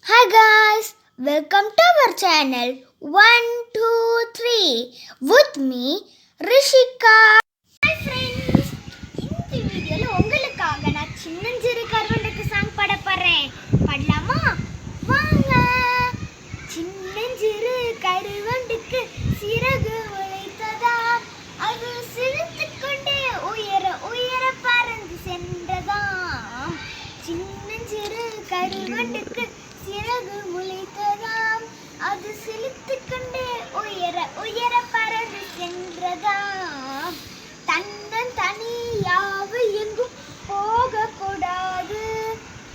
Hi guys, welcome to our channel 123 with me Rishika. Hi friends, இந்த வீடியோல உங்களுக்காக நான் சின்னஞ்சிறு கருவண்டுக்கு சாங் பாட போறேன். பாடலாமா? வாங்க. சின்னஞ்சிறு கருவண்டுக்கு சிறகு முளைத்ததாம், அது சிரித்துக்கொண்டே உயர உயர பறந்து சென்றதாம். சின்னஞ்சிறு கருவண்டுக்கு சிறகு முளைத்ததாம், அது சிலித்துக்கொண்டே உயர உயர பறந்து சென்றதாம். தன்னன் தனியாக எங்கும் போகக்கூடாது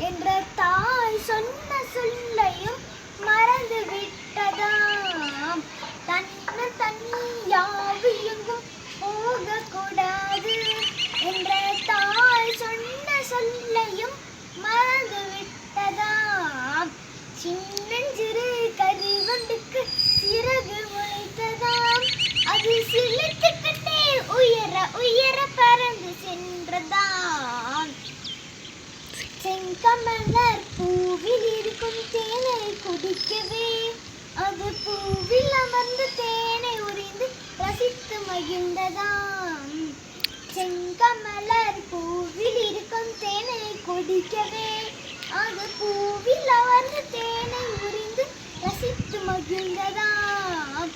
என்ற தாய் சொன்ன சொல்லையும் மறந்து விட்டதாம். தன்னன் தனியாக எங்கும் போகக்கூடாது என்ற தாய் சொன்ன சொல்லையும் மறந்து விட்டதாம். சின்னஞ்சிறு கருவண்டுக்கு சிறகு முளைத்ததாம், அது சிலித்துக்கொண்டே உயர உயர பறந்து சென்றதாம். செங்கமலர் பூவில் இருக்கும் தேனை குடிக்கவே, அது பூவில் அமர்ந்து தேனை உறிந்து ரசித்து மகிழ்ந்ததாம். செங்கமலர் பூவில் இருக்கும் தேனை குடிக்கவே, அது பூவில் அமர்ந்து தேனை உறிந்து ரசித்து மகிழ்ந்ததாம்.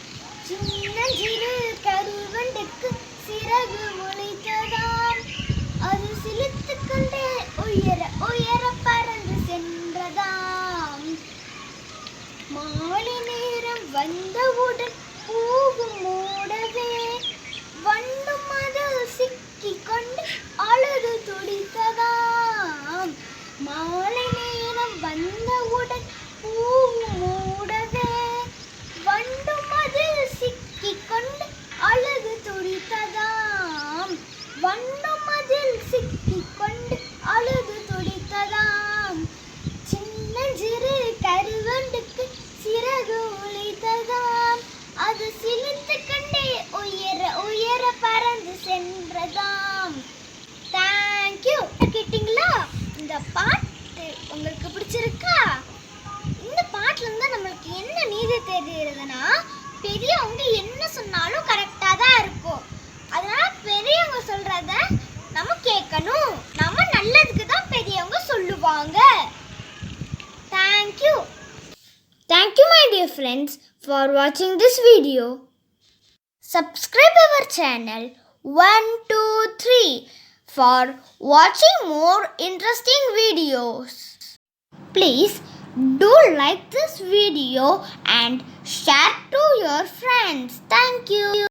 சின்னஞ்சிறு கருவண்டுக்கு சிறகு முளைத்ததாம், அது சிலித்துக்கொண்டே உயர உயர பறந்து சென்றதாம். மாலை நேரம் வந்தவுடன் பூவும் மூடவே, வண்டும் அதில் சிக்கிக்கொண்டு அழுது துடித்ததாம். மாலை நேரம் வந்தவுடன் பூவும் மூடவே, வண்டும் அதில் சிக்கிக்கொண்டு அழுது துடித்ததாம். வண்டும் அதில் சிக்கிக்கொண்டு அழுது துடித்ததாம். சின்னஞ்சிறு கருவண்டுக்கு சிறகு முளைத்ததாம், அது சிலித்துக்கொண்டே உயர உயர பறந்து சென்றதாம். தேங்க்யூ. கேட்டீங்களா? இந்த பாட்டு உங்களுக்கு பிடிச்சிருக்கா? இந்த பாட்டுல இருந்து நம்மளுக்கு என்ன நீதி தெரியுதுன்னா, பெரியவங்க என்ன சொன்னாலும் கரெக்டா தான் இருக்கும். அதனால பெரியவங்க சொல்றத நம்ம கேட்கணும். நம்ம நல்லதுக்கு தான் பெரியவங்க சொல்லுவாங்க. Thank you. Thank you my dear friends for watching this video. Subscribe our channel 123 for watching more interesting videos. Please do like this video and share to your friends. Thank you.